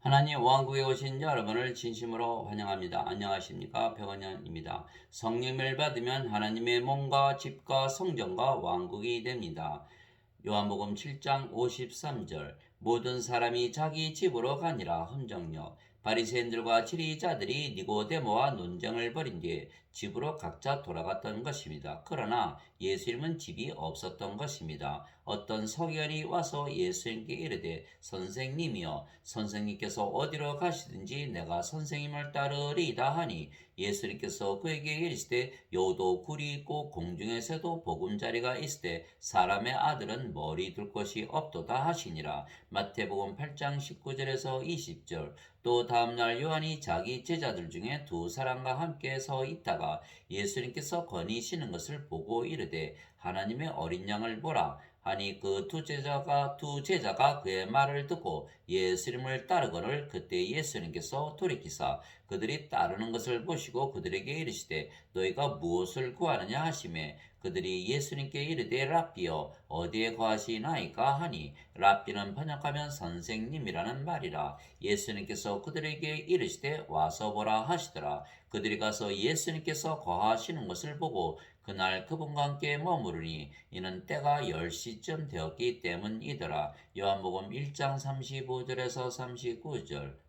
하나님 왕국에 오신 여러분을 진심으로 환영합니다. 안녕하십니까? 백원영입니다. 성령을 받으면 하나님의 몸과 집과 성전과 왕국이 됩니다. 요한복음 7장 53절 모든 사람이 자기 집으로 가니라. 함정역 바리새인들과 지리자들이 니고데모와 논쟁을 벌인 뒤에 집으로 각자 돌아갔던 것입니다. 그러나 예수님은 집이 없었던 것입니다. 어떤 서기관이 와서 예수님께 이르되 선생님이여 선생님께서 어디로 가시든지 내가 선생님을 따르리이다 하니 예수님께서 그에게 이르시되 여우도 굴이 있고 공중에서도 보금자리가 있으되 사람의 아들은 머리 둘 곳이 없도다 하시니라. 마태복음 8장 19절에서 20절. 또 다음날 요한이 자기 제자들 중에 두 사람과 함께 서 있다가 예수님께서 거니시는 것을 보고 이르되 하나님의 어린 양을 보라 하니 그 두 제자가 그의 말을 듣고 예수님을 따르거늘 그때 예수님께서 돌이키사 그들이 따르는 것을 보시고 그들에게 이르시되 너희가 무엇을 구하느냐 하시매 그들이 예수님께 이르되 랍비여 어디에 거하시나이까 하니 랍비는 번역하면 선생님이라는 말이라. 예수님께서 그들에게 이르시되 와서 보라 하시더라. 그들이 가서 예수님께서 거하시는 것을 보고 그날 그분과 함께 머무르니 이는 때가 10시쯤 되었기 때문이더라. 요한복음 1장 35절에서 39절.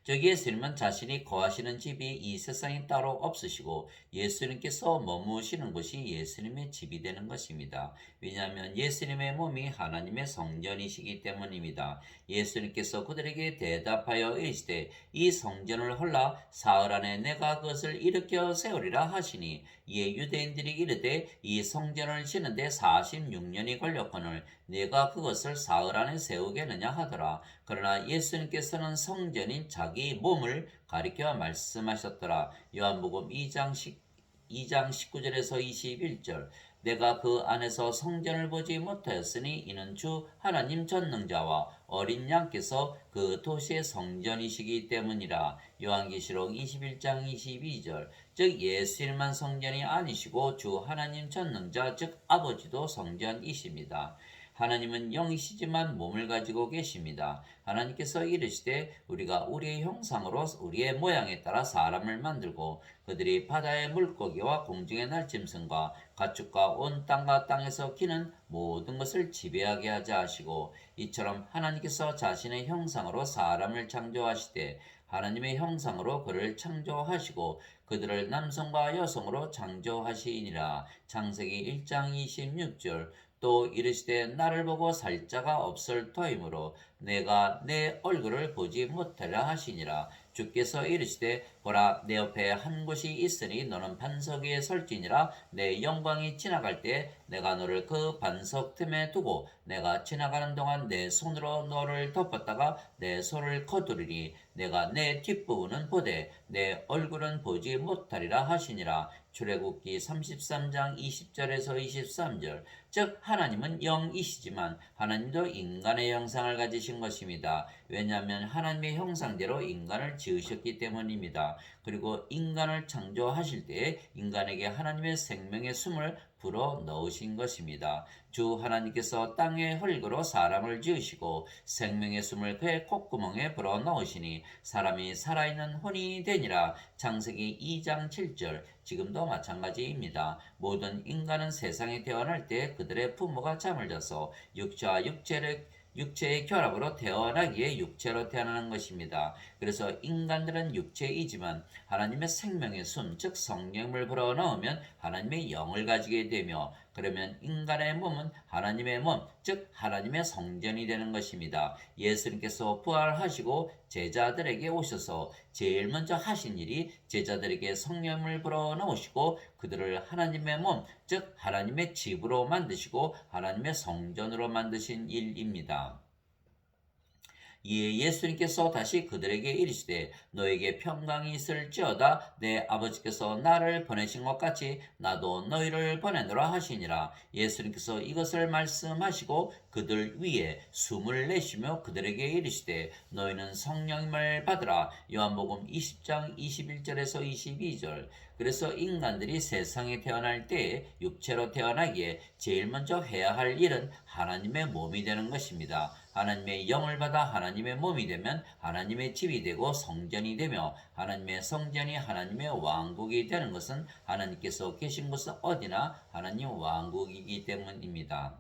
즉 예수님은 자신이 거하시는 집이 이 세상에 따로 없으시고 예수님께서 머무시는 곳이 예수님의 집이 되는 것입니다. 왜냐하면 예수님의 몸이 하나님의 성전이시기 때문입니다. 예수님께서 그들에게 대답하여 이르시되 이 성전을 헐라 사흘 안에 내가 그것을 일으켜 세우리라 하시니 이에 유대인들이 이르되 이 성전을 지는데 46년이 걸렸거늘 내가 그것을 사흘 안에 세우겠느냐 하더라. 그러나 예수님께서는 성전인 자기 몸을 가리켜 말씀하셨더라. 요한복음 2장 19절에서 21절. 내가 그 안에서 성전을 보지 못하였으니 이는 주 하나님 전능자와 어린 양께서 그 도시의 성전이시기 때문이라. 요한계시록 21장 22절. 즉 예수님만 성전이 아니시고 주 하나님 전능자 즉 아버지도 성전이십니다. 하나님은 영이시지만 몸을 가지고 계십니다. 하나님께서 이르시되 우리가 우리의 형상으로 우리의 모양에 따라 사람을 만들고 그들이 바다의 물고기와 공중의 날짐승과 가축과 온 땅과 땅에서 기는 모든 것을 지배하게 하자 하시고 이처럼 하나님께서 자신의 형상으로 사람을 창조하시되 하나님의 형상으로 그를 창조하시고 그들을 남성과 여성으로 창조하시니라. 창세기 1장 26절. 또 이르시되 나를 보고 살 자가 없을 터이므로 내가 내 얼굴을 보지 못하려 하시니라. 주께서 이르시되 보라 내 옆에 한 곳이 있으니 너는 반석 위에 설지니라. 내 영광이 지나갈 때 내가 너를 그 반석 틈에 두고 내가 지나가는 동안 내 손으로 너를 덮었다가 내 손을 거두리니 내가 내 뒷부분은 보되 내 얼굴은 보지 못하리라 하시니라. 출애굽기 33장 20절에서 23절. 즉 하나님은 영이시지만 하나님도 인간의 형상을 가지신 것입니다. 왜냐하면 하나님의 형상대로 인간을 지으셨기 때문입니다. 그리고 인간을 창조하실 때 인간에게 하나님의 생명의 숨을 불어 넣으신 것입니다. 주 하나님께서 땅의 흙으로 사람을 지으시고 생명의 숨을 그의 콧구멍에 불어 넣으시니 사람이 살아있는 혼이 되니라. 창세기 2장 7절. 지금도 마찬가지입니다. 모든 인간은 세상에 태어날 때 그들의 부모가 잠을 자서 육체와 육체의 결합으로 태어나기에 육체로 태어나는 것입니다. 그래서 인간들은 육체이지만 하나님의 생명의 숨, 즉 성령을 불어넣으면 하나님의 영을 가지게 되며 그러면 인간의 몸은 하나님의 몸, 즉 하나님의 성전이 되는 것입니다. 예수님께서 부활하시고 제자들에게 오셔서 제일 먼저 하신 일이 제자들에게 성령을 불어넣으시고 그들을 하나님의 몸, 즉 하나님의 집으로 만드시고 하나님의 성전으로 만드신 일입니다. 이에 예수님께서 다시 그들에게 이르시되 너에게 평강이 있을지어다 내 아버지께서 나를 보내신 것 같이 나도 너희를 보내노라 하시니라. 예수님께서 이것을 말씀하시고 그들 위에 숨을 내쉬며 그들에게 이르시되 너희는 성령을 받으라. 요한복음 20장 21절에서 22절. 그래서 인간들이 세상에 태어날 때에 육체로 태어나기에 제일 먼저 해야 할 일은 하나님의 몸이 되는 것입니다. 하나님의 영을 받아 하나님의 몸이 되면 하나님의 집이 되고 성전이 되며 하나님의 성전이 하나님의 왕국이 되는 것은 하나님께서 계신 곳은 어디나 하나님 왕국이기 때문입니다.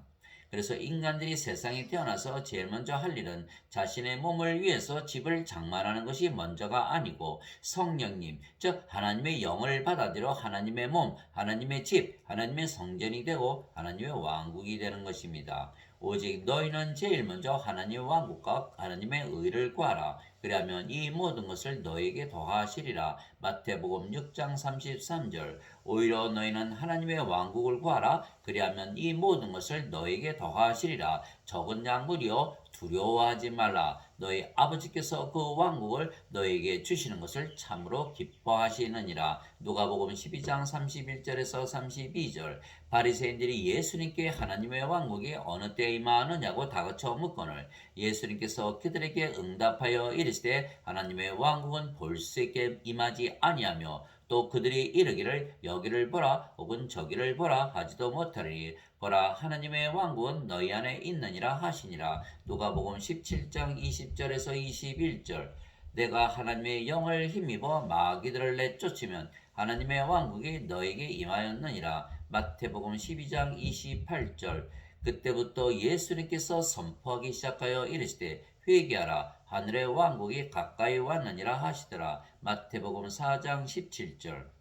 그래서 인간들이 세상에 태어나서 제일 먼저 할 일은 자신의 몸을 위해서 집을 장만하는 것이 먼저가 아니고 성령님, 즉 하나님의 영을 받아들여 하나님의 몸, 하나님의 집, 하나님의 성전이 되고 하나님의 왕국이 되는 것입니다. 오직 너희는 제일 먼저 하나님의 왕국과 하나님의 의를 구하라. 그리하면 이 모든 것을 너에게 더하시리라. 마태복음 6장 33절. 오히려 너희는 하나님의 왕국을 구하라. 그리하면 이 모든 것을 너에게 더하시리라. 적은 양물이여 두려워하지 말라. 너희 아버지께서 그 왕국을 너에게 주시는 것을 참으로 기뻐하시느니라. 누가복음 12장 31절에서 32절. 바리새인들이 예수님께 하나님의 왕국이 어느 때에 임하느냐고 다그쳐 묻거늘 예수님께서 그들에게 응답하여 이르시되 하나님의 왕국은 볼수있게 임하지 아니하며 또 그들이 이르기를 여기를 보라 혹은 저기를 보라 하지도 못하리니 보라 하나님의 왕국은 너희 안에 있느니라 하시니라. 누가복음 17장 20절에서 21절. 내가 하나님의 영을 힘입어 마귀들을 내쫓으면 하나님의 왕국이 너에게 임하였느니라. 마태복음 12장 28절. 그때부터 예수님께서 선포하기 시작하여 이르시되 회개하라 하늘의 왕국이 가까이 왔느니라 하시더라. 마태복음 4장 17절.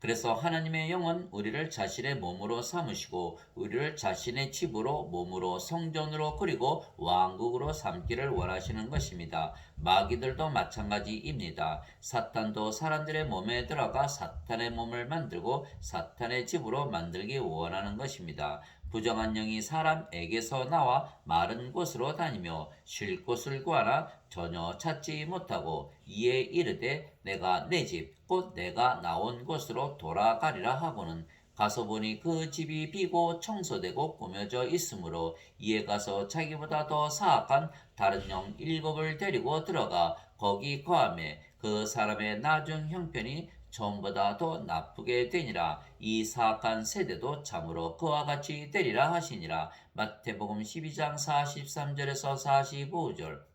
그래서 하나님의 영은 우리를 자신의 몸으로 삼으시고 우리를 자신의 집으로 몸으로 성전으로 그리고 왕국으로 삼기를 원하시는 것입니다. 마귀들도 마찬가지입니다. 사탄도 사람들의 몸에 들어가 사탄의 몸을 만들고 사탄의 집으로 만들기 원하는 것입니다. 부정한 영이 사람에게서 나와 마른 곳으로 다니며 쉴 곳을 구하나 전혀 찾지 못하고 이에 이르되 내가 내 집 곧 내가 나온 곳으로 돌아가리라 하고는 가서 보니 그 집이 비고 청소되고 꾸며져 있으므로 이에 가서 자기보다 더 사악한 다른 영 7을 데리고 들어가 거기 거하매 그 사람의 나중 형편이 처음보다 더 나쁘게 되니라. 이 사악한 세대도 참으로 그와 같이 되리라 하시니라. 마태복음 12장 43절에서 45절.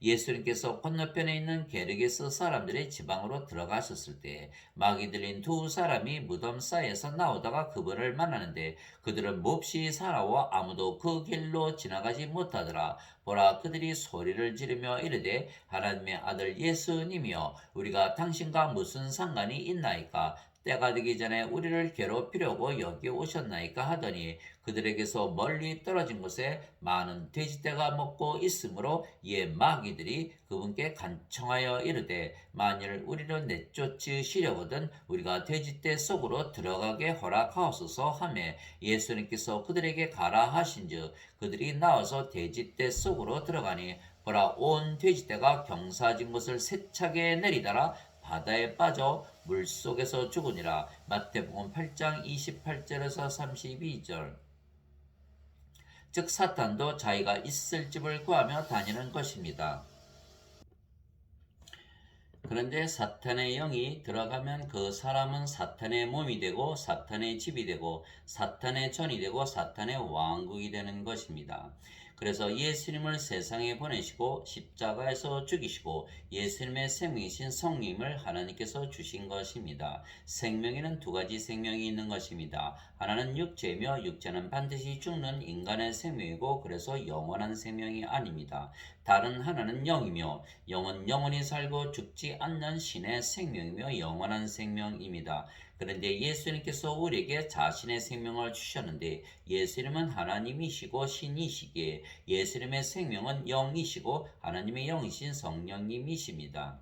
예수님께서 건너편에 있는 게르게스 사람들의 지방으로 들어가셨을 때 마귀 들린 두 사람이 무덤 사이에서 나오다가 그분을 만나는데 그들은 몹시 사나워 아무도 그 길로 지나가지 못하더라. 보라 그들이 소리를 지르며 이르되 하나님의 아들 예수님이여 우리가 당신과 무슨 상관이 있나이까 때가 되기 전에 우리를 괴롭히려고 여기 오셨나이까 하더니 그들에게서 멀리 떨어진 곳에 많은 돼지떼가 먹고 있으므로 이에 마귀들이 그분께 간청하여 이르되 만일 우리를 내쫓으시려거든 우리가 돼지떼 속으로 들어가게 허락하옵소서 하며 예수님께서 그들에게 가라 하신즉 그들이 나와서 돼지떼 속으로 들어가니 보라 온 돼지떼가 경사진 것을 세차게 내리다라 바다에 빠져 물속에서 죽으니라. 마태복음 8장 28절에서 32절. 즉 사탄도 자기가 있을 집을 구하며 다니는 것입니다. 그런데 사탄의 영이 들어가면 그 사람은 사탄의 몸이 되고 사탄의 집이 되고 사탄의 전이 되고 사탄의 왕국이 되는 것입니다. 그래서 예수님을 세상에 보내시고 십자가에서 죽이시고 예수님의 생명이신 성령을 하나님께서 주신 것입니다. 생명에는 두 가지 생명이 있는 것입니다. 하나는 육체이며 육체는 반드시 죽는 인간의 생명이고 그래서 영원한 생명이 아닙니다. 다른 하나는 영이며 영은 영원히 살고 죽지 않는 신의 생명이며 영원한 생명입니다. 그런데 예수님께서 우리에게 자신의 생명을 주셨는데 예수님은 하나님이시고 신이시기에 예수님의 생명은 영이시고 하나님의 영이신 성령님이십니다.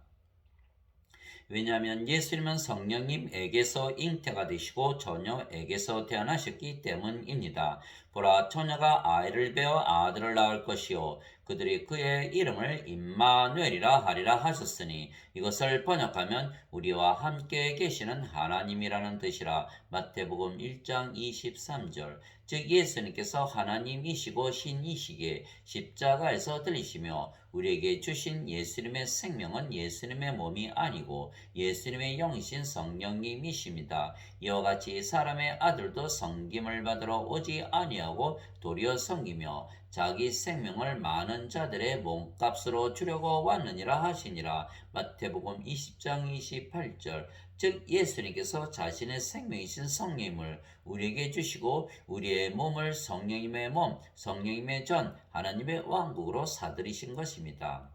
왜냐하면 예수님은 성령님에게서 잉태가 되시고 처녀에게서 태어나셨기 때문입니다. 보라 처녀가 아이를 베어 아들을 낳을 것이요 그들이 그의 이름을 임마누엘이라 하리라 하셨으니 이것을 번역하면 우리와 함께 계시는 하나님이라는 뜻이라. 마태복음 1장 23절. 즉 예수님께서 하나님이시고 신이시기에 십자가에서 들리시며 우리에게 주신 예수님의 생명은 예수님의 몸이 아니고 예수님의 영이신 성령님이십니다. 이와 같이 사람의 아들도 섬김을 받으러 오지 아니하고 아니하고 도리어 섬기며 자기 생명을 많은 자들의 몸값으로 주려고 왔느니라 하시니라. 마태복음 20장 28절. 즉 예수님께서 자신의 생명이신 성령을 우리에게 주시고 우리의 몸을 성령님의 몸, 성령님의 전, 하나님의 왕국으로 사들이신 것입니다.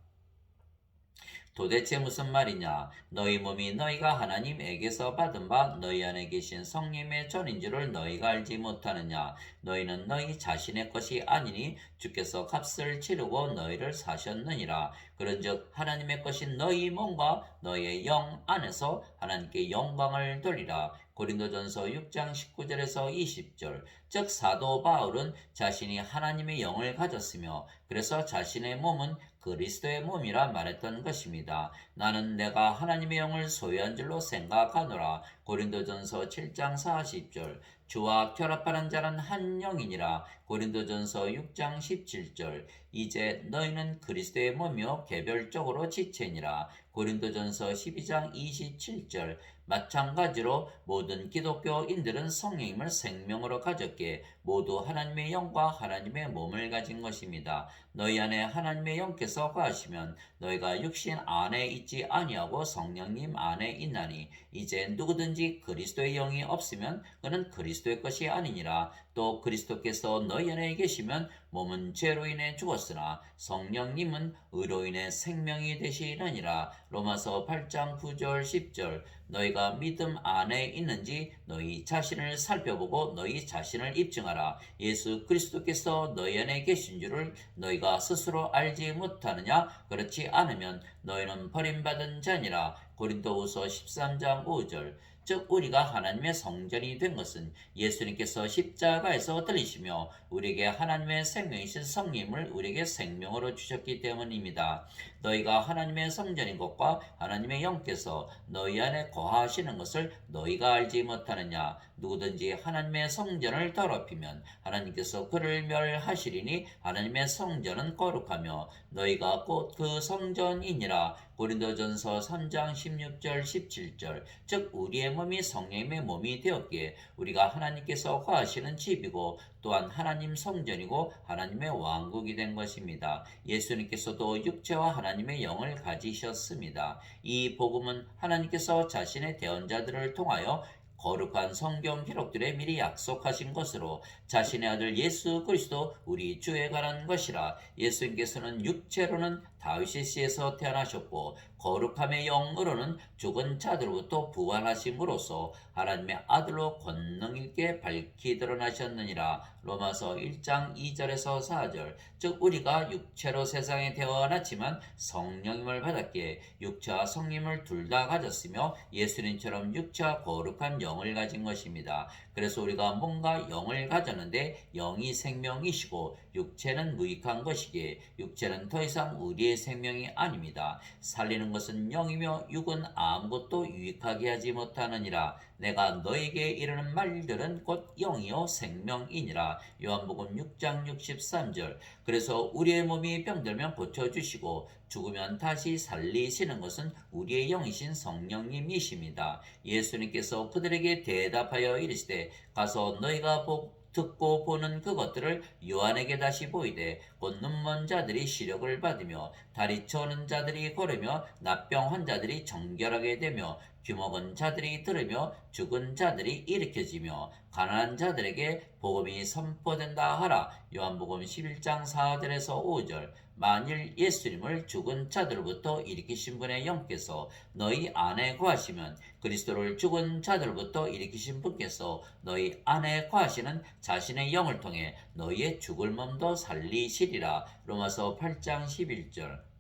도대체 무슨 말이냐? 너희 몸이 너희가 하나님에게서 받은 바 너희 안에 계신 성령의 전인 줄을 너희가 알지 못하느냐? 너희는 너희 자신의 것이 아니니 주께서 값을 치르고 너희를 사셨느니라. 그런즉 하나님의 것인 너희 몸과 너희의 영 안에서 하나님께 영광을 돌리라. 고린도전서 6장 19절에서 20절. 즉 사도 바울은 자신이 하나님의 영을 가졌으며 그래서 자신의 몸은 그리스도의 몸이라 말했던 것입니다. 나는 내가 하나님의 영을 소유한 줄로 생각하노라. 고린도전서 7장 40절. 주와 결합하는 자는 한 영이니라. 고린도전서 6장 17절. 이제 너희는 그리스도의 몸이요 개별적으로 지체니라. 고린도전서 12장 27절. 마찬가지로 모든 기독교인들은 성령님을 생명으로 가졌기에 모두 하나님의 영과 하나님의 몸을 가진 것입니다. 너희 안에 하나님의 영께서 거하시면 너희가 육신 안에 있지 아니하고 성령님 안에 있나니 이제 누구든지 그리스도의 영이 없으면 그는 그리스도의 것이 아니니라. 또 그리스도께서 너희 안에 계시면 몸은 죄로 인해 죽었으나 성령님은 의로 인해 생명이 되시느니라. 로마서 8장 9절 10절. 너희가 믿음 안에 있는지 너희 자신을 살펴보고 너희 자신을 입증하라. 예수 그리스도께서 너희 안에 계신 줄을 너희가 스스로 알지 못하느냐? 그렇지 않으면 너희는 버림받은 자니라. 고린도후서 13장 5절. 즉 우리가 하나님의 성전이 된 것은 예수님께서 십자가에서 들리시며 우리에게 하나님의 생명이신 성령을 우리에게 생명으로 주셨기 때문입니다. 너희가 하나님의 성전인 것과 하나님의 영께서 너희 안에 거하시는 것을 너희가 알지 못하느냐? 누구든지 하나님의 성전을 더럽히면 하나님께서 그를 멸하시리니 하나님의 성전은 거룩하며 너희가 곧 그 성전이니라. 고린도전서 3장 16절 17절. 즉 우리의 몸이 성령의 몸이 되었기에 우리가 하나님께서 거하시는 집이고 또한 하나님 성전이고 하나님의 왕국이 된 것입니다. 예수님께서도 육체와 하나님의 영을 가지셨습니다. 이 복음은 하나님께서 자신의 대언자들을 통하여 거룩한 성경 기록들에 미리 약속하신 것으로 자신의 아들 예수 그리스도 우리 주에 관한 것이라. 예수님께서는 육체로는 다윗의 씨에서 태어나셨고 거룩함의 영으로는 죽은 자들로부터 부활하심으로써 하나님의 아들로 권능 있게 밝히 드러나셨느니라. 로마서 1장 2절에서 4절. 즉 우리가 육체로 세상에 태어났지만 성령님을 받았기에 육체와 성령님을 둘 다 가졌으며 예수님처럼 육체와 거룩한 영을 가진 것입니다. 그래서 우리가 몸과 영을 가졌는데 영이 생명이시고 육체는 무익한 것이기에 육체는 더 이상 우리의 생명이 아닙니다. 살리는 것은 영이며 육은 아무것도 유익하게 하지 못하느니라. 내가 너에게 이르는 말들은 곧 영이요 생명이니라. 요한복음 6장 63절. 그래서 우리의 몸이 병들면 고쳐주시고 죽으면 다시 살리시는 것은 우리의 영이신 성령님이십니다. 예수님께서 그들에게 대답하여 이르시되 가서 너희가 듣고 보는 그것들을 요한에게 다시 보이되 곧 눈먼 자들이 시력을 받으며 다리 저는 자들이 걸으며 납병 환자들이 정결하게 되며 귀먹은 자들이 들으며 죽은 자들이 일으켜지며 가난한 자들에게 복음이 선포된다 하라. 요한복음 11장 4절에서 5절. 만일 예수님을 죽은 자들로부터 일으키신 분의 영께서 너희 안에 거하시면 그리스도를 죽은 자들로부터 일으키신 분께서 너희 안에 거하시는 자신의 영을 통해 너희의 죽을 몸도 살리시리라. 로마서 8장 11절.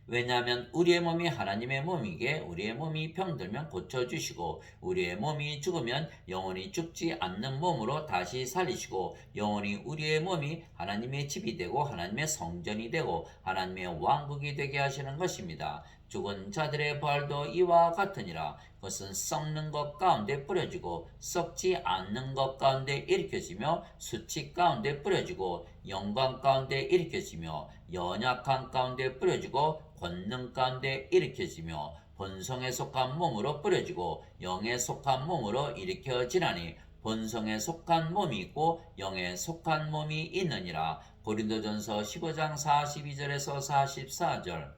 왜냐하면 우리의 몸이 하나님의 몸이기에 우리의 몸이 병들면 고쳐주시고 우리의 몸이 죽으면 영원히 죽지 않는 몸으로 다시 살리시고 영원히 우리의 몸이 하나님의 집이 되고 하나님의 성전이 되고 하나님의 왕국이 되게 하시는 것입니다. 죽은 자들의 부활도 이와 같으니라. 그것은 썩는 것 가운데 뿌려지고 썩지 않는 것 가운데 일으켜지며 수치 가운데 뿌려지고 영광 가운데 일으켜지며 연약한 가운데 뿌려지고 권능 가운데 일으켜지며 본성에 속한 몸으로 뿌려지고 영에 속한 몸으로 일으켜지나니 본성에 속한 몸이 있고 영에 속한 몸이 있느니라. 고린도전서 15장 42절에서 44절.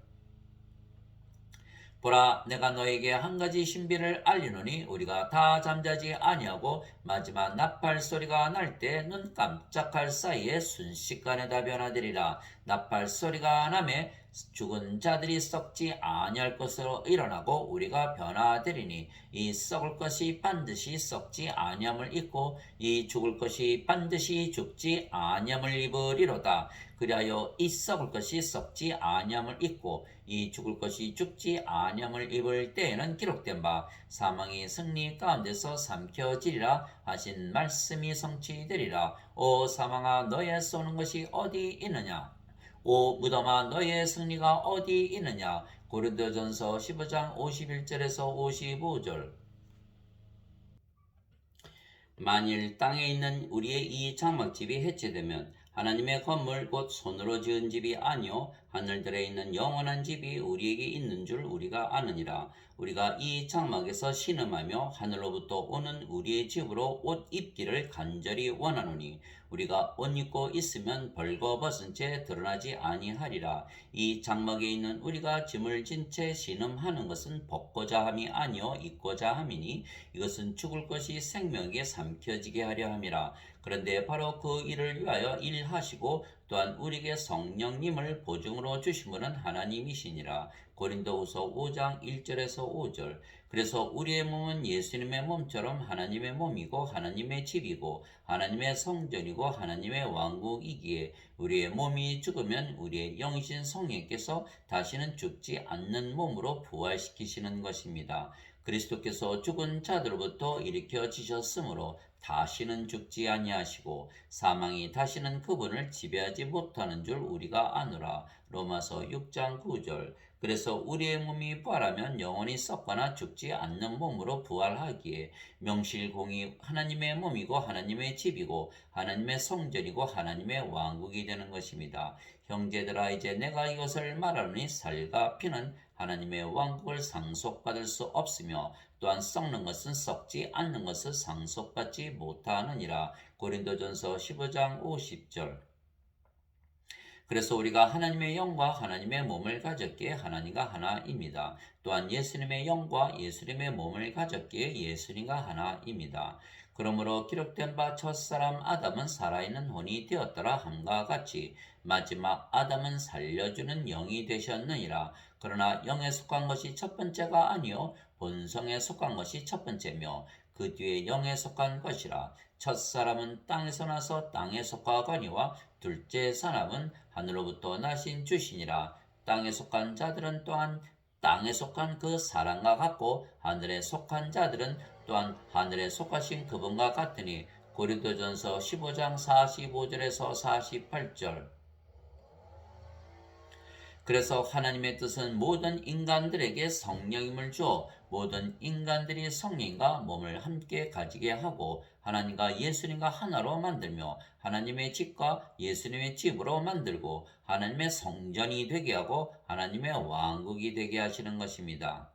보라, 내가 너에게 한 가지 신비를 알리노니 우리가 다 잠자지 아니하고 마지막 나팔 소리가 날 때 눈 깜짝할 사이에 순식간에 다 변화되리라. 나팔 소리가 나매 죽은 자들이 썩지 아니할 것으로 일어나고 우리가 변화되리니 이 썩을 것이 반드시 썩지 아니함을 입고 이 죽을 것이 반드시 죽지 아니함을 입으리로다. 그리하여 이 썩을 것이 썩지 아니함을 입고 이 죽을 것이 죽지 아니함을 입을 때에는 기록된 바 사망이 승리 가운데서 삼켜지리라 하신 말씀이 성취되리라. 오 사망아, 너의 쏘는 것이 어디 있느냐? 오 무덤아, 너의 승리가 어디 있느냐? 고린도전서 15장 51절에서 55절. 만일 땅에 있는 우리의 이 장막집이 해체되면 하나님의 건물 곧 손으로 지은 집이 아니요 하늘들에 있는 영원한 집이 우리에게 있는 줄 우리가 아느니라. 우리가 이 장막에서 신음하며 하늘로부터 오는 우리의 집으로 옷 입기를 간절히 원하노니 우리가 옷 입고 있으면 벌거벗은 채 드러나지 아니하리라. 이 장막에 있는 우리가 짐을 진 채 신음하는 것은 벗고자 함이 아니요 입고자 함이니 이것은 죽을 것이 생명에게 삼켜지게 하려 함이라. 그런데 바로 그 일을 위하여 일하시고 또한 우리에게 성령님을 보증으로 주신 분은 하나님이시니라. 고린도후서 5장 1절에서 5절. 그래서 우리의 몸은 예수님의 몸처럼 하나님의 몸이고 하나님의 집이고 하나님의 성전이고 하나님의 왕국이기에 우리의 몸이 죽으면 우리의 영이신 성령께서 다시는 죽지 않는 몸으로 부활시키시는 것입니다. 그리스도께서 죽은 자들로부터 일으켜지셨으므로 다시는 죽지 아니하시고 사망이 다시는 그분을 지배하지 못하는 줄 우리가 아노라. 로마서 6장 9절. 그래서 우리의 몸이 부활하면 영원히 썩거나 죽지 않는 몸으로 부활하기에 명실공히 하나님의 몸이고 하나님의 집이고 하나님의 성전이고 하나님의 왕국이 되는 것입니다. 형제들아, 이제 내가 이것을 말하노니 살과 피는 하나님의 왕국을 상속받을 수 없으며 또한 썩는 것은 썩지 않는 것을 상속받지 못하느니라. 고린도전서 15장 50절. 그래서 우리가 하나님의 영과 하나님의 몸을 가졌기에 하나님과 하나입니다. 또한 예수님의 영과 예수님의 몸을 가졌기에 예수님과 하나입니다. 그러므로 기록된 바 첫사람 아담은 살아있는 혼이 되었더라 함과 같이 마지막 아담은 살려주는 영이 되셨느니라. 그러나 영에 속한 것이 첫 번째가 아니요 본성에 속한 것이 첫 번째며 그 뒤에 영에 속한 것이라. 첫사람은 땅에서 나서 땅에 속하거니와 둘째 사람은 하늘로부터 나신 주시니라. 땅에 속한 자들은 또한 땅에 속한 그 사람과 같고 하늘에 속한 자들은 또한 하늘에 속하신 그분과 같으니 고린도전서 15장 45절에서 48절. 그래서 하나님의 뜻은 모든 인간들에게 성령임을 주어 모든 인간들이 성령과 몸을 함께 가지게 하고 하나님과 예수님과 하나로 만들며 하나님의 집과 예수님의 집으로 만들고 하나님의 성전이 되게 하고 하나님의 왕국이 되게 하시는 것입니다.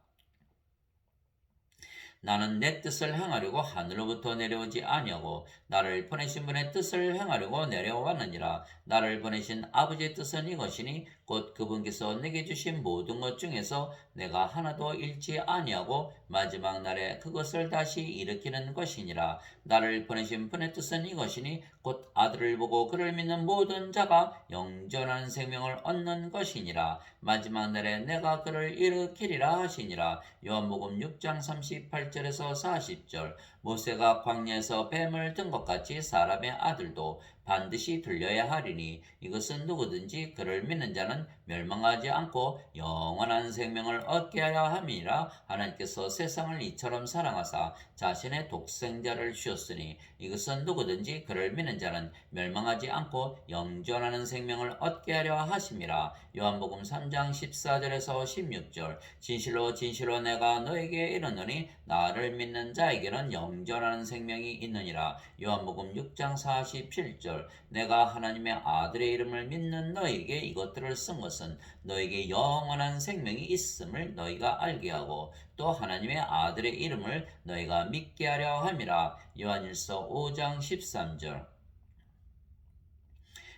나는 내 뜻을 행하려고 하늘로부터 내려오지 아니하고 나를 보내신 분의 뜻을 행하려고 내려왔느니라. 나를 보내신 아버지의 뜻은 이것이니 곧 그분께서 내게 주신 모든 것 중에서 내가 하나도 잃지 아니하고 마지막 날에 그것을 다시 일으키는 것이니라. 나를 보내신 분의 뜻은 이것이니 곧 아들을 보고 그를 믿는 모든 자가 영전한 생명을 얻는 것이니라. 마지막 날에 내가 그를 일으키리라 하시니라. 요한복음 6장 38절에서 40절. 모세가 광야에서 뱀을 든 것 같이 사람의 아들도 반드시 들려야 하리니 이것은 누구든지 그를 믿는 자는 멸망하지 않고 영원한 생명을 얻게 하려 함이니라. 하나님께서 세상을 이처럼 사랑하사 자신의 독생자를 주셨으니 이것은 누구든지 그를 믿는 자는 멸망하지 않고 영존하는 생명을 얻게 하려 하심이라. 요한복음 3장 14절에서 16절. 진실로 진실로 내가 너에게 이르노니 나를 믿는 자에게는 영원한 영존하는 생명이 있느니라. 요한복음 6장 47절. 내가 하나님의 아들의 이름을 믿는 너에게 이것들을 쓴 것은 너에게 영원한 생명이 있음을 너희가 알게 하고 또 하나님의 아들의 이름을 너희가 믿게 하려 함이라. 요한일서 5장 13절.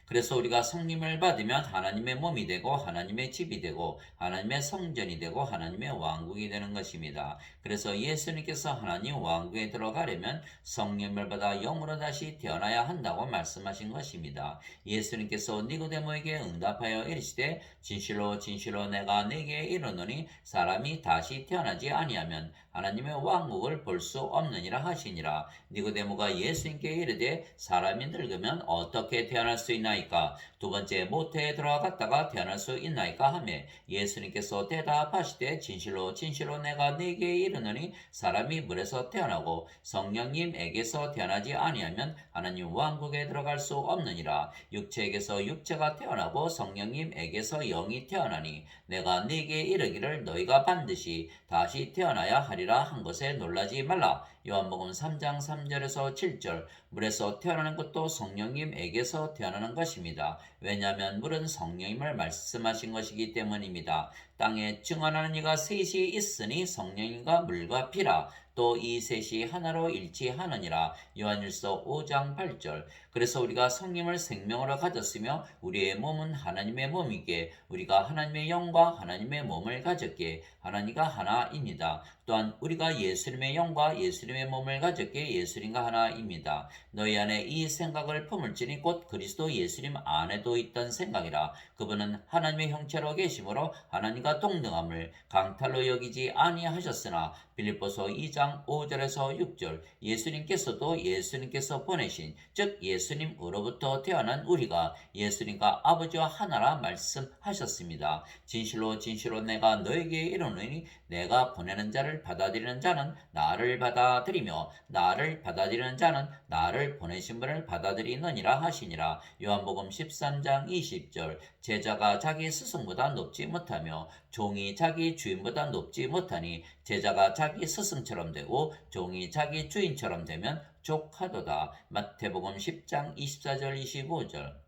그래서 우리가 성림을 받으면 하나님의 몸이 되고 하나님의 집이 되고 하나님의 성전이 되고 하나님의 왕국이 되는 것입니다. 그래서 예수님께서 하나님 왕국에 들어가려면 성림을 받아 영으로 다시 태어나야 한다고 말씀하신 것입니다. 예수님께서 니고데모에게 응답하여 이르시되 진실로 진실로 내가 네게 이르노니 사람이 다시 태어나지 아니하면 하나님의 왕국을 볼 수 없느니라 하시니라. 니고데모가 예수님께 이르되 사람이 늙으면 어떻게 태어날 수 있나이까? 두 번째 모태에 들어갔다가 태어날 수 있나이까 하며 예수님께서 대답하시되 진실로 진실로 내가 네게 이르노니 사람이 물에서 태어나고 성령님에게서 태어나지 아니하면 하나님 왕국에 들어갈 수 없느니라. 육체에게서 육체가 태어나고 성령님에게서 영이 태어나니 내가 네게 이르기를 너희가 반드시 다시 태어나야 하리라 한 것에 놀라지 말라. 요한복음 3장 3절에서 7절. 물에서 태어나는 것도 성령님에게서 태어나는 것입니다. 왜냐하면 물은 성령님을 말씀하신 것이기 때문입니다. 땅에 증언하는 이가 셋이 있으니 성령님과 물과 피라. 또 이 셋이 하나로 일치하느니라. 요한일서 5장 8절. 그래서 우리가 성령을 생명으로 가졌으며 우리의 몸은 하나님의 몸이기에 우리가 하나님의 영과 하나님의 몸을 가졌기에 하나님과 하나입니다. 또한 우리가 예수님의 영과 예수님의 몸을 가졌기에 예수님과 하나입니다. 너희 안에 이 생각을 품을지니 곧 그리스도 예수님 안에도 있던 생각이라. 그분은 하나님의 형체로 계심으로 하나님과 동등함을 강탈로 여기지 아니하셨으나 빌립보서 2장 5절에서 6절. 예수님께서 보내신 즉 예수님으로부터 태어난 우리가 예수님과 아버지와 하나라 말씀하셨습니다. 진실로 진실로 내가 너에게 이르노니 내가 보내는 자를 받아들이는 자는 나를 받아들이며 나를 받아들이는 자는 나를 보내신 분을 받아들이느니라 하시니라. 요한복음 13장 20절. 제자가 자기 스승보다 높지 못하며 종이 자기 주인보다 높지 못하니 제자가 자기 스승처럼 되고 종이 자기 주인처럼 되면 족하도다. 마태복음 10장 24절 25절.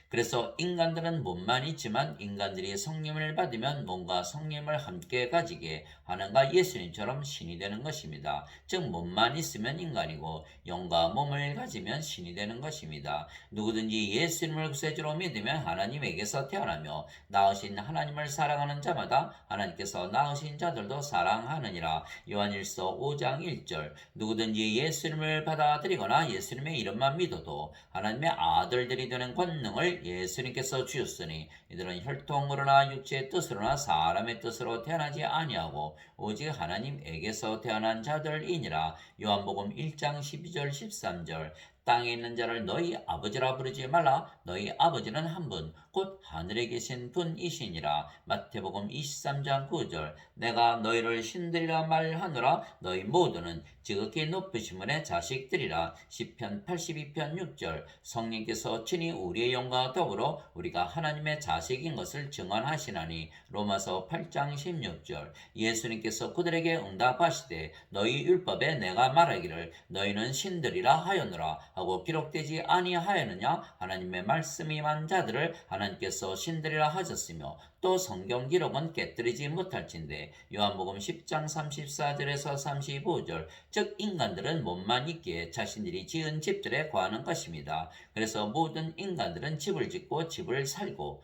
그래서 인간들은 몸만 있지만 인간들이 성령을 받으면 몸과 성령을 함께 가지게 하는가 예수님처럼 신이 되는 것입니다. 즉 몸만 있으면 인간이고 영과 몸을 가지면 신이 되는 것입니다. 누구든지 예수님을 구세주로 믿으면 하나님에게서 태어나며 낳으신 하나님을 사랑하는 자마다 하나님께서 낳으신 자들도 사랑하느니라. 요한일서 5장 1절. 누구든지 예수님을 받아들이거나 예수님의 이름만 믿어도 하나님의 아들들이 되는 권능을 예수님께서 주셨으니 이들은 혈통으로나 육체의 뜻으로나 사람의 뜻으로 태어나지 아니하고 오직 하나님에게서 태어난 자들이니라. 요한복음 1장 12절 13절. 땅에 있는 자를 너희 아버지라 부르지 말라. 너희 아버지는 한 분, 곧 하늘에 계신 분이시니라. 마태복음 23장 9절. 내가 너희를 신들이라 말하노라. 너희 모두는 지극히 높으신 분의 자식들이라. 시편 82편 6절. 성령께서 친히 우리의 영과 더불어 우리가 하나님의 자식인 것을 증언하시나니. 로마서 8장 16절. 예수님께서 그들에게 응답하시되 너희 율법에 내가 말하기를 너희는 신들이라 하였노라 하고 기록되지 아니하였느냐. 하나님의 말씀이 만 자들을 하나님께서 신들이라 하셨으며 또 성경 기록은 깨뜨리지 못할진대. 요한복음 10장 34절에서 35절. 즉 인간들은 몸만 있기에 자신들이 지은 집들에 거하는 것입니다. 그래서 모든 인간들은 집을 짓고 집을 살고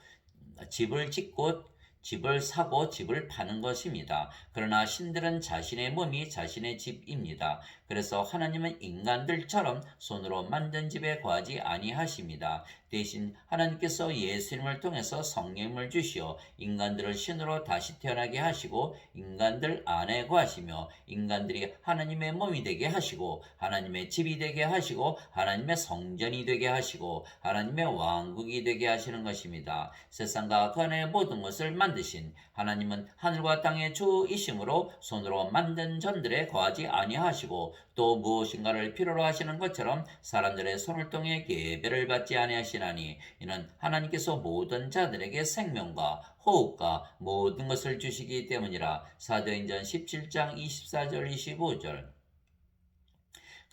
집을 짓고 집을 사고 집을 파는 것입니다. 그러나 신들은 자신의 몸이 자신의 집입니다. 그래서 하나님은 인간들처럼 손으로 만든 집에 거하지 아니하십니다. 대신 하나님께서 예수님을 통해서 성령을 주시어 인간들을 신으로 다시 태어나게 하시고 인간들 안에 거하시며 인간들이 하나님의 몸이 되게 하시고 하나님의 집이 되게 하시고 하나님의 성전이 되게 하시고 하나님의 왕국이 되게 하시는 것입니다. 세상과 그 안의 모든 것을 만드신 하나님은 하늘과 땅의 주이심으로 손으로 만든 전들에 거하지 아니하시고 또 무엇인가를 필요로 하시는 것처럼 사람들의 손을 통해 계배를 받지 아니하시나니 이는 하나님께서 모든 자들에게 생명과 호흡과 모든 것을 주시기 때문이라. 사도행전 17장 24절 25절.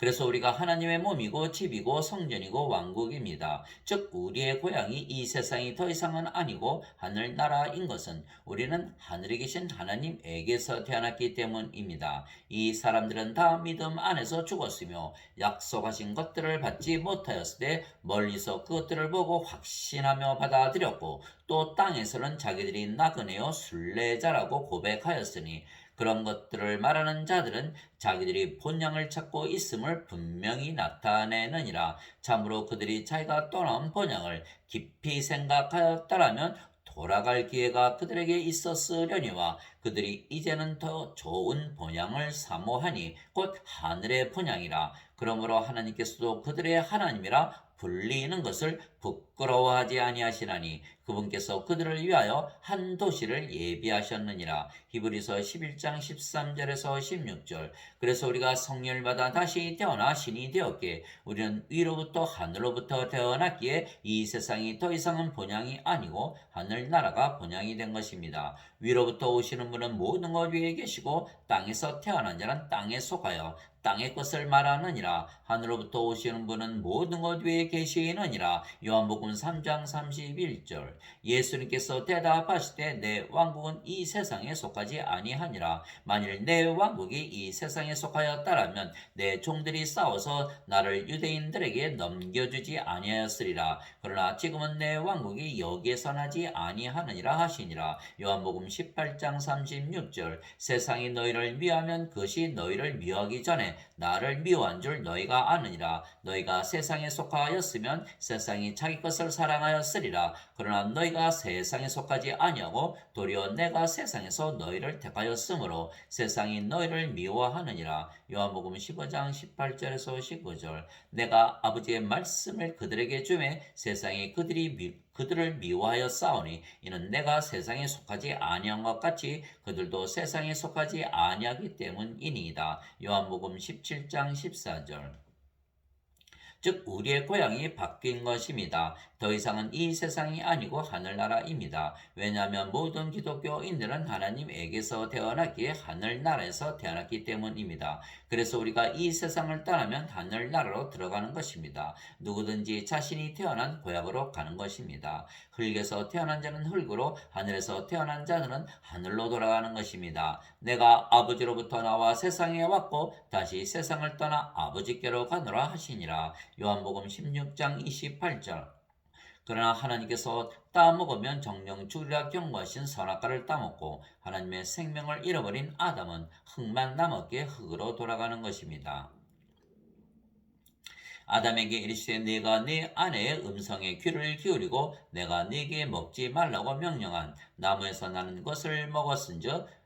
그래서 우리가 하나님의 몸이고 집이고 성전이고 왕국입니다. 즉 우리의 고향이 이 세상이 더 이상은 아니고 하늘나라인 것은 우리는 하늘에 계신 하나님에게서 태어났기 때문입니다. 이 사람들은 다 믿음 안에서 죽었으며 약속하신 것들을 받지 못하였을 때 멀리서 그것들을 보고 확신하며 받아들였고 또 땅에서는 자기들이 나그네요 순례자라고 고백하였으니 그런 것들을 말하는 자들은 자기들이 본향을 찾고 있음을 분명히 나타내느니라. 참으로 그들이 자기가 떠난 본향을 깊이 생각하였다라면 돌아갈 기회가 그들에게 있었으려니와 그들이 이제는 더 좋은 본향을 사모하니 곧 하늘의 본향이라. 그러므로 하나님께서도 그들의 하나님이라 불리는 것을 부끄러워하지 아니하시나니 그분께서 그들을 위하여 한 도시를 예비하셨느니라. 히브리서 11장 13절에서 16절. 그래서 우리가 성령을 받아 다시 태어나 신이 되었기에 우리는 위로부터 하늘로부터 태어났기에 이 세상이 더 이상은 본향이 아니고 하늘나라가 본향이 된 것입니다. 위로부터 오시는 분은 모든 것 위에 계시고 땅에서 태어난 자는 땅에 속하여 땅의 것을 말하느니라. 하늘로부터 오시는 분은 모든 것 위에 계시느니라. 요한복음 3장 31절. 예수님께서 대답하시되 내 왕국은 이 세상에 속하지 아니하니라. 만일 내 왕국이 이 세상에 속하였다라면 내 종들이 싸워서 나를 유대인들에게 넘겨주지 아니하였으리라. 그러나 지금은 내 왕국이 여기에서 나지 아니하느니라 하시니라. 요한복음 18장 36절. 세상이 너희를 미워하면 그것이 너희를 미워하기 전에 나를 미워한 줄 너희가 아느니라. 너희가 세상에 속하였으면 세상이 자기 것을 사랑하였으리라. 그러나 너희가 세상에 속하지 아니하고 도리어 내가 세상에서 너희를 택하였으므로 세상이 너희를 미워하느니라. 요한복음 15장 18절에서 19절. 내가 아버지의 말씀을 그들에게 주매 세상이 그들을 미워하여 싸우니 이는 내가 세상에 속하지 아니한 것 같이 그들도 세상에 속하지 아니하기 때문이니이다. 요한복음 17장 14절. 즉 우리의 고향이 바뀐 것입니다. 더 이상은 이 세상이 아니고 하늘나라입니다. 왜냐하면 모든 기독교인들은 하나님에게서 태어났기에 하늘나라에서 태어났기 때문입니다. 그래서 우리가 이 세상을 떠나면 하늘나라로 들어가는 것입니다. 누구든지 자신이 태어난 고향으로 가는 것입니다. 흙에서 태어난 자는 흙으로 하늘에서 태어난 자들은 하늘로 돌아가는 것입니다. 내가 아버지로부터 나와 세상에 왔고 다시 세상을 떠나 아버지께로 가노라 하시니라. 요한복음 16장 28절. 그러나 하나님께서 따먹으면 정령 죽으리라 경고하신 선악과를 따먹고 하나님의 생명을 잃어버린 아담은 흙만 남았기에 흙으로 돌아가는 것입니다. 아담에게 이르시되 네가 네 아내의 음성에 귀를 기울이고 내가 네게 먹지 말라고 명령한 나무에서 나는 것을 먹었은즉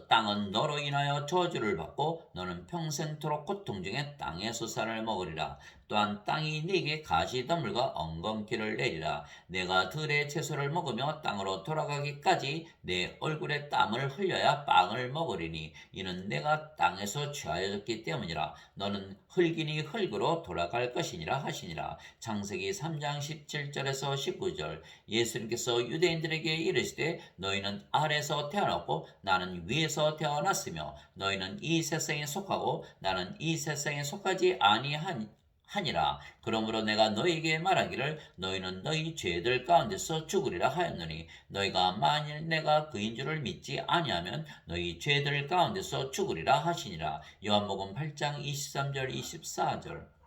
땅은 너로 인하여 저주를 받고 너는 평생토록 고통 중에 땅의 수산을 먹으리라. 또한 땅이 네게 가시덤불과 엉겅퀴를 내리라. 내가 들의 채소를 먹으며 땅으로 돌아가기까지 내 얼굴에 땀을 흘려야 빵을 먹으리니 이는 내가 땅에서 취하여졌기 때문이라. 너는 흙이니 흙으로 돌아갈 것이니라 하시니라. 창세기 3장 17절에서 19절. 예수님께서 유대인들에게 이르시되 너희는 아래에서 태어났고 나는 위에서 태어났으며 너희는 이 세상에 속하고 나는 이 세상에 속하지 아니하니라. 그러므로 내가 너희에게 말하기를 너희는 너희 죄들 가운데서 죽으리라 하였노니 너희가 만일 내가 그인 줄을 믿지 아니하면 너희 죄들 가운데서 죽으리라 하시니라. 요한복음 8장 23절 24절.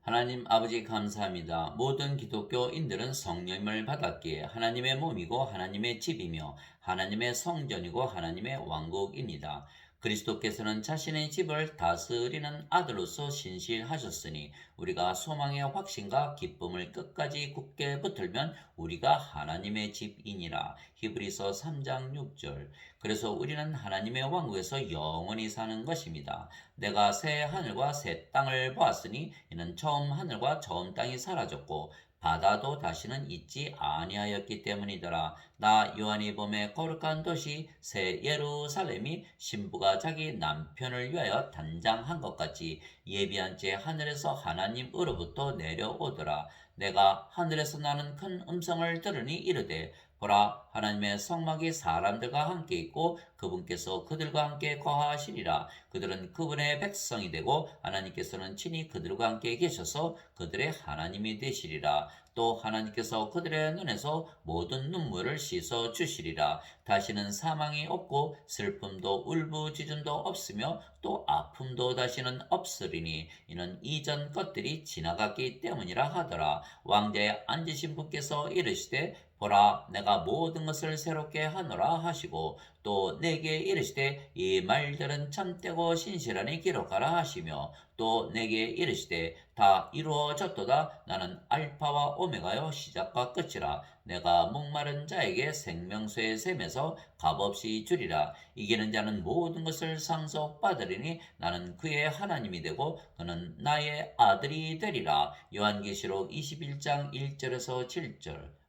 하나님 아버지 감사합니다. 모든 기독교인들은 성령을 받았기에 하나님의 몸이고 하나님의 집이며 하나님의 성전이고 하나님의 왕국입니다. 그리스도께서는 자신의 집을 다스리는 아들로서 신실하셨으니 우리가 소망의 확신과 기쁨을 끝까지 굳게 붙들면 우리가 하나님의 집이니라. 히브리서 3장 6절. 그래서 우리는 하나님의 왕국에서 영원히 사는 것입니다. 내가 새 하늘과 새 땅을 보았으니 이는 처음 하늘과 처음 땅이 사라졌고 바다도 다시는 있지 아니하였기 때문이더라. 나 요한이 봄에 거룩한 도시 새 예루살렘이 신부가 자기 남편을 위하여 단장한 것 같이 예비한 채 하늘에서 하나님으로부터 내려오더라. 내가 하늘에서 나는 큰 음성을 들으니 이르되 보라 하나님의 성막이 사람들과 함께 있고 그분께서 그들과 함께 거하시리라. 그들은 그분의 백성이 되고 하나님께서는 친히 그들과 함께 계셔서 그들의 하나님이 되시리라. 또 하나님께서 그들의 눈에서 모든 눈물을 씻어 주시리라. 다시는 사망이 없고 슬픔도 울부짖음도 없으며 또 아픔도 다시는 없으리니 이는 이전 것들이 지나갔기 때문이라 하더라. 왕좌에 앉으신 분께서 이르시되 보라 내가 모든 것을 새롭게 하노라 하시고 또 내게 이르시되 이 말들은 참되고 신실하니 기록하라 하시며 또 내게 이르시되 다 이루어졌도다. 나는 알파와 오메가요 시작과 끝이라. 내가 목마른 자에게 생명수의 샘에서 값없이 주리라. 이기는 자는 모든 것을 상속받으리니 나는 그의 하나님이 되고 그는 나의 아들이 되리라. 요한계시록 21장 1절에서 7절.